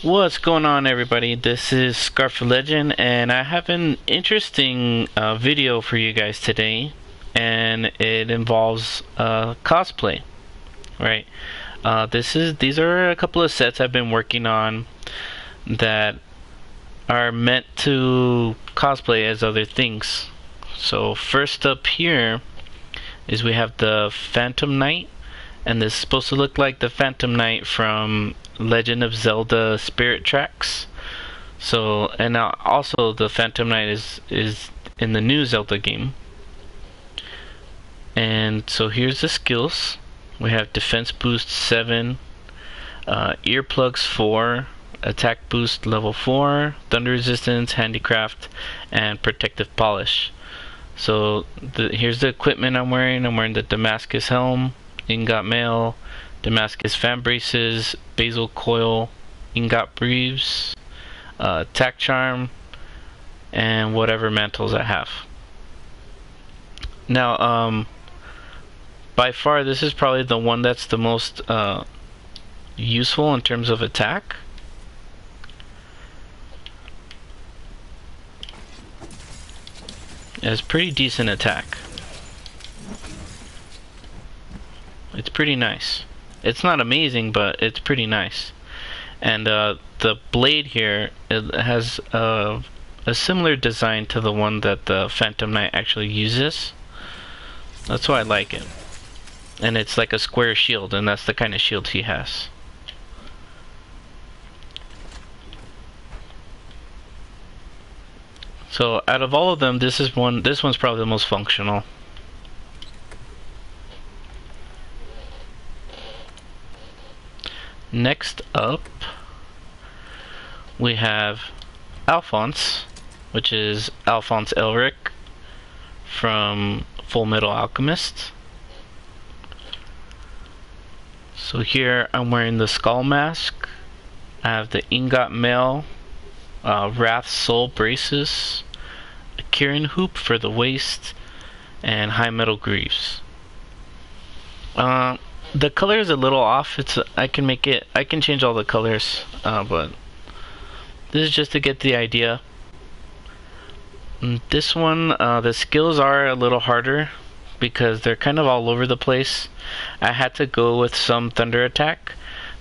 What's going on, everybody? This is Scarf Legend, and I have an interesting video for you guys today, and it involves cosplay. Right? These are a couple of sets I've been working on that are meant to cosplay as other things. So first up here is we have the Phantom Knight, and this is supposed to look like the Phantom Knight from Legend of Zelda Spirit Tracks. So, and also the Phantom Knight is in the new Zelda game. And so here's the skills. We have defense boost 7, earplugs 4, attack boost level 4, thunder resistance, handicraft, and protective polish. So here's the equipment I'm wearing. I'm wearing the Damascus helm, ingot mail, Damascus fan braces, basil coil, ingot briefs, attack charm, and whatever mantles I have. Now, by far, this is probably the one that's the most useful in terms of attack. It has pretty decent attack. It's pretty nice. It's not amazing, but it's pretty nice. And the blade here, it has a similar design to the one that the Phantom Knight actually uses. That's why I like it. And it's like a square shield, and that's the kind of shield he has. So out of all of them, this one's probably the most functional. Next up, we have Alphonse, which is Alphonse Elric from Full Metal Alchemist. So here I'm wearing the skull mask. I have the ingot mail, Wrath Soul braces, a Kirin hoop for the waist, and high metal greaves. The color is a little off. I can change all the colors, but this is just to get the idea. This one, the skills are a little harder because they're kind of all over the place. I had to go with some thunder attack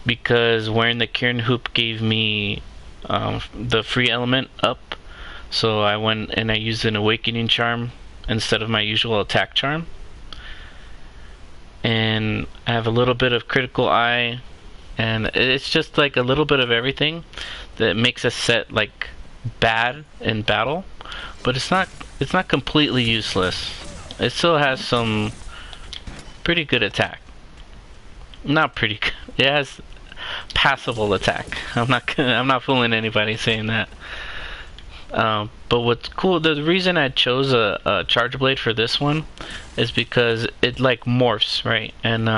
because wearing the Kirin hoop gave me the free element up, so I went and I used an awakening charm instead of my usual attack charm. And I have a little bit of critical eye, and it's just like a little bit of everything that makes a set like bad in battle, but it's not completely useless. It still has some pretty good attack. Not pretty good. It has passable attack. I'm not fooling anybody saying that. But what's cool, the reason I chose a charge blade for this one is because it like morphs, right? And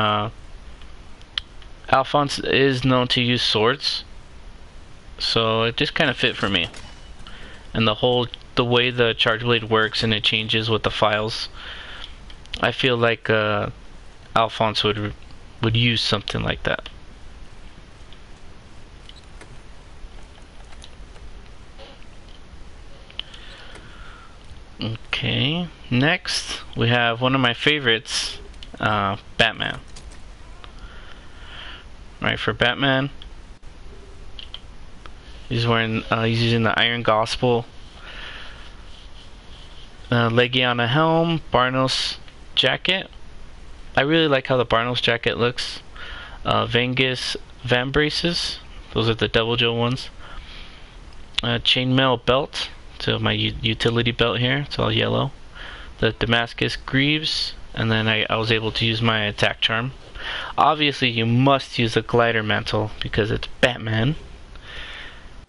Alphonse is known to use swords, so it just kind of fit for me. And the way the charge blade works and it changes with the files, I feel like Alphonse would use something like that. Okay, next we have one of my favorites, Batman. Right, for Batman, he's using the Iron Gospel, Legiana helm, Barnos jacket. I really like how the Barnos jacket looks. Vengus van braces, those are the Devil Joe ones. Chainmail belt. So my utility belt here, it's all yellow. The Damascus greaves, and then I was able to use my attack charm. Obviously you must use the glider mantle because it's Batman.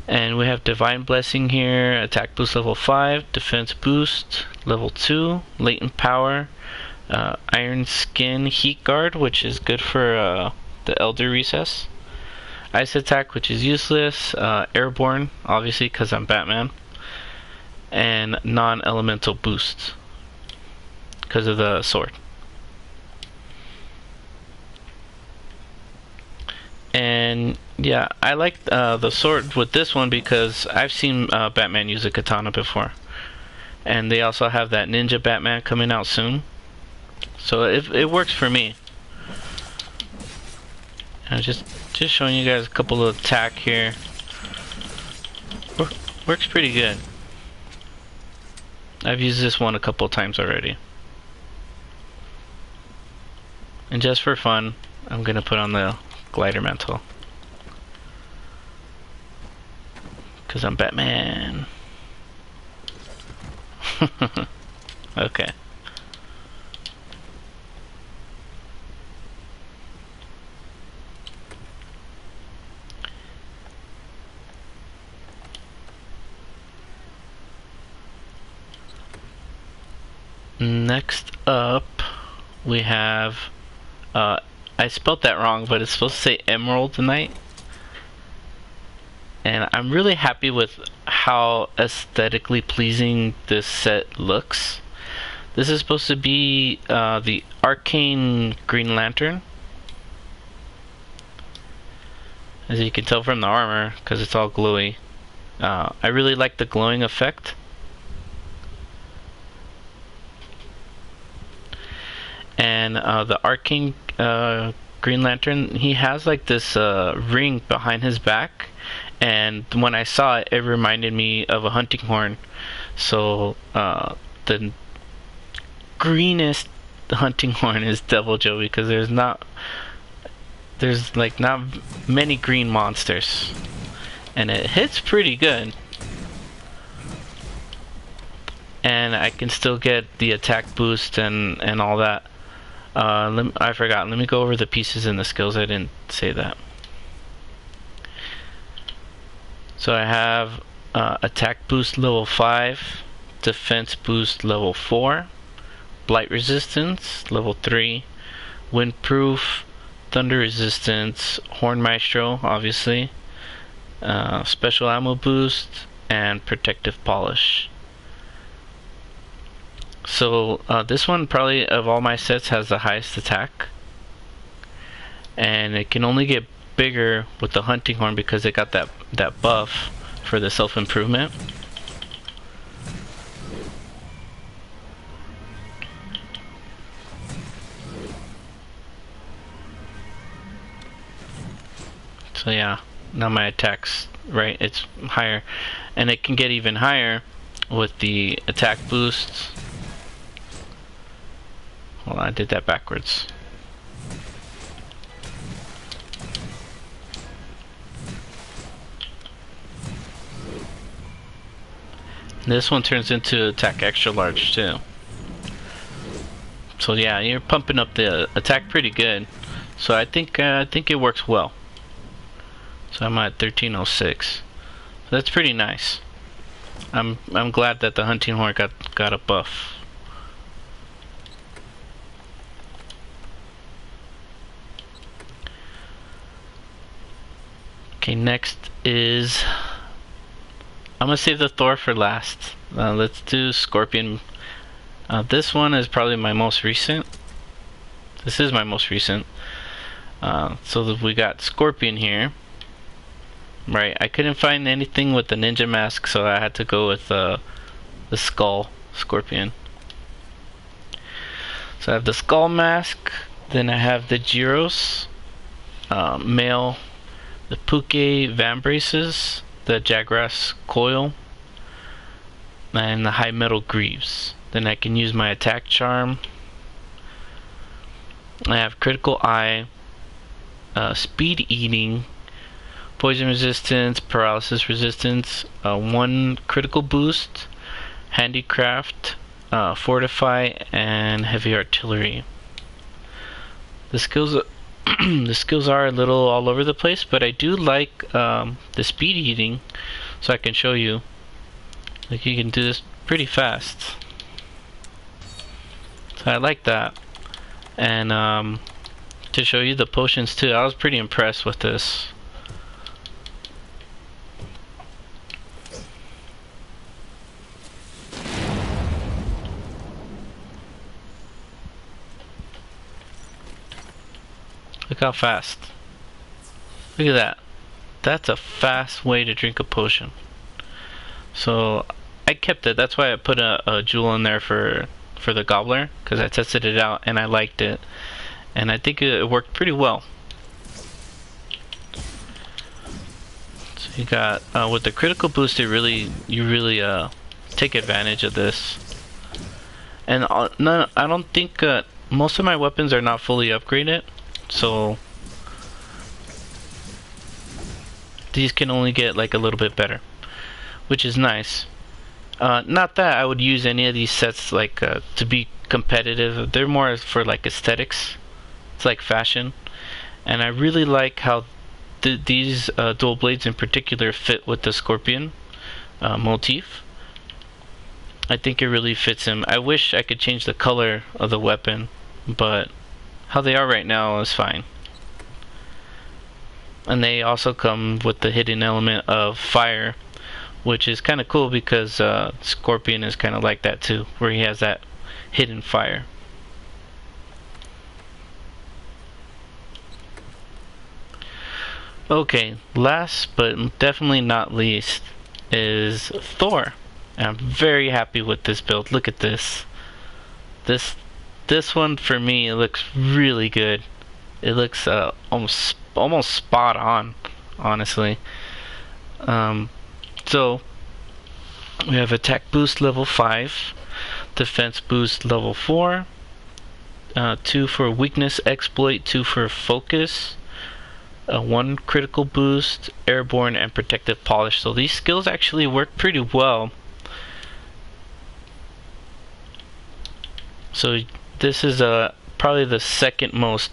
And we have divine blessing here, attack boost level 5, defense boost level 2, latent power, iron skin heat guard, which is good for the elder recess, ice attack, which is useless, airborne obviously because I'm Batman, and non-elemental boost because of the sword. And And yeah, I like the sword with this one because I've seen Batman use a katana before. And they also have that Ninja Batman coming out soon. So it works for me. Just showing you guys a couple of attack here. Works pretty good. I've used this one a couple times already. And just for fun, I'm gonna put on the glider mantle. Cause I'm Batman. Okay. Next up, we have, I spelled that wrong, but it's supposed to say Emerald Knight. And I'm really happy with how aesthetically pleasing this set looks. This is supposed to be the Arcane Green Lantern. As you can tell from the armor, because it's all glowy. I really like the glowing effect. And the Arcane Green Lantern, he has like this ring behind his back. And when I saw it, it reminded me of a hunting horn. So the greenest hunting horn is Devil Joe, because there's like not many green monsters, and it hits pretty good. And I can still get the attack boost and all that. I forgot. Let me go over the pieces and the skills. I didn't say that. So I have attack boost level 5, defense boost level 4, blight resistance level 3, windproof, thunder resistance, horn maestro obviously, special ammo boost, and protective polish. So this one probably of all my sets has the highest attack, and it can only get bigger with the hunting horn because it got that buff for the self-improvement. So yeah, now my attack's right, it's higher, and it can get even higher with the attack boosts. Hold on, I did that backwards. This one turns into attack extra large too. So yeah, you're pumping up the attack pretty good. So I think it works well. So I'm at 1306. So that's pretty nice. I'm glad that the hunting horn got a buff. Okay, next is, I'm gonna save the Thor for last. Let's do Scorpion. This one is probably my most recent. This is my most recent. So we got Scorpion here. Right, I couldn't find anything with the ninja mask, so I had to go with the skull Scorpion. So I have the skull mask, then I have the Gyros, male, the Puke Van Braces, the Jagras Coil, and the High Metal Greaves. Then I can use my attack charm. I have Critical Eye, Speed Eating, Poison Resistance, Paralysis Resistance, 1 critical boost, Handicraft, Fortify, and Heavy Artillery. The skills the skills are a little all over the place, but I do like the Speed Eating, so I can show you. Like, you can do this pretty fast. So I like that. And to show you the potions too, I was pretty impressed with this. Look how fast. Look at that. That's a fast way to drink a potion. So I kept it. That's why I put a jewel in there for the gobbler, because I tested it out and I liked it, and I think it worked pretty well. So you got with the critical boost, you really take advantage of this. And no, I don't think most of my weapons are not fully upgraded, so these can only get like a little bit better, which is nice. Not that I would use any of these sets like to be competitive. They're more for like aesthetics. It's like fashion, and I really like how these dual blades in particular fit with the scorpion motif. I think it really fits him. I wish I could change the color of the weapon, but how they are right now is fine. And they also come with the hidden element of fire, which is kind of cool because Scorpion is kind of like that too, where he has that hidden fire. Okay, last but definitely not least is Thor. And I'm very happy with this build. Look at this. This one for me, it looks really good. It looks almost spot on, honestly. So we have attack boost level 5, defense boost level 4, 2 for weakness exploit, 2 for focus, 1 critical boost, airborne, and protective polish. So these skills actually work pretty well. So this is probably the second most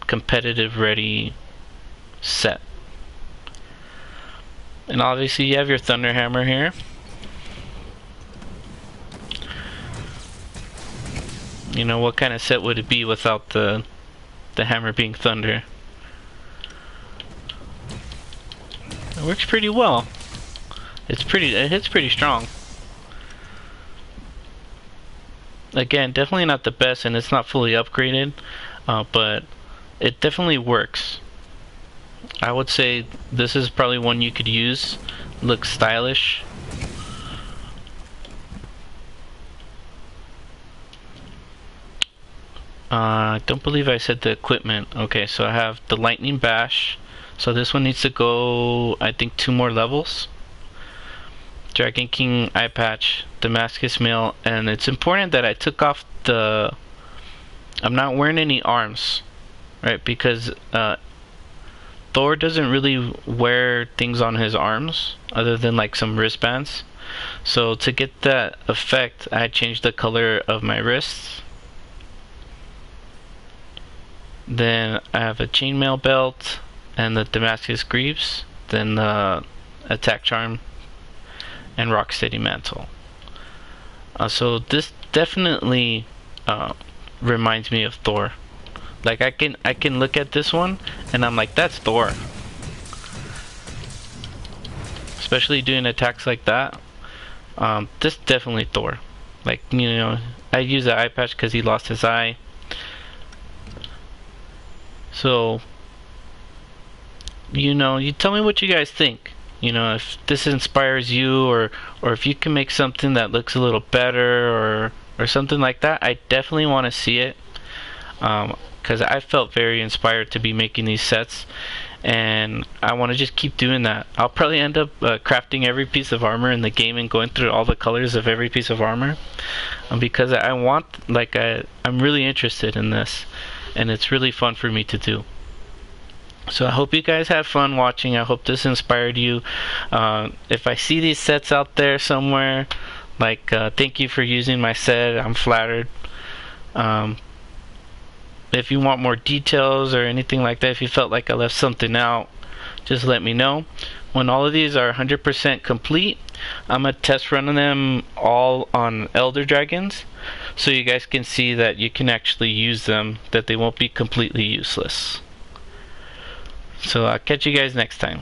competitive ready set. And obviously you have your thunder hammer here. You know, what kind of set would it be without the hammer being thunder? It works pretty well. It hits pretty strong. Again, definitely not the best, and it's not fully upgraded, but it definitely works. I would say this is probably one you could use. Looks stylish. I don't believe I said the equipment. Okay, so I have the lightning bash. So this one needs to go, I think, 2 more levels. Dragon King eye patch, Damascus mail, and it's important that I took off the... I'm not wearing any arms, right? Because Thor doesn't really wear things on his arms other than like some wristbands. So to get that effect, I changed the color of my wrists. Then I have a chainmail belt and the Damascus greaves, then the attack charm and rocksteady mantle. So this definitely reminds me of Thor. Like I can look at this one and I'm like, that's Thor. Especially doing attacks like that. This definitely Thor. Like, you know, I use the eye patch because he lost his eye. So, you know, you tell me what you guys think. You know, if this inspires you, or if you can make something that looks a little better, or something like that. I definitely want to see it, because I felt very inspired to be making these sets, and I want to just keep doing that. I'll probably end up crafting every piece of armor in the game and going through all the colors of every piece of armor, because I want, like, I'm really interested in this, and it's really fun for me to do. So I hope you guys have fun watching. I hope this inspired you. If I see these sets out there somewhere, like, thank you for using my set. I'm flattered. If you want more details or anything like that, if you felt like I left something out, just let me know. When all of these are 100% complete, I'm going to test run them all on Elder Dragons, so you guys can see that you can actually use them, that they won't be completely useless. So I'll catch you guys next time.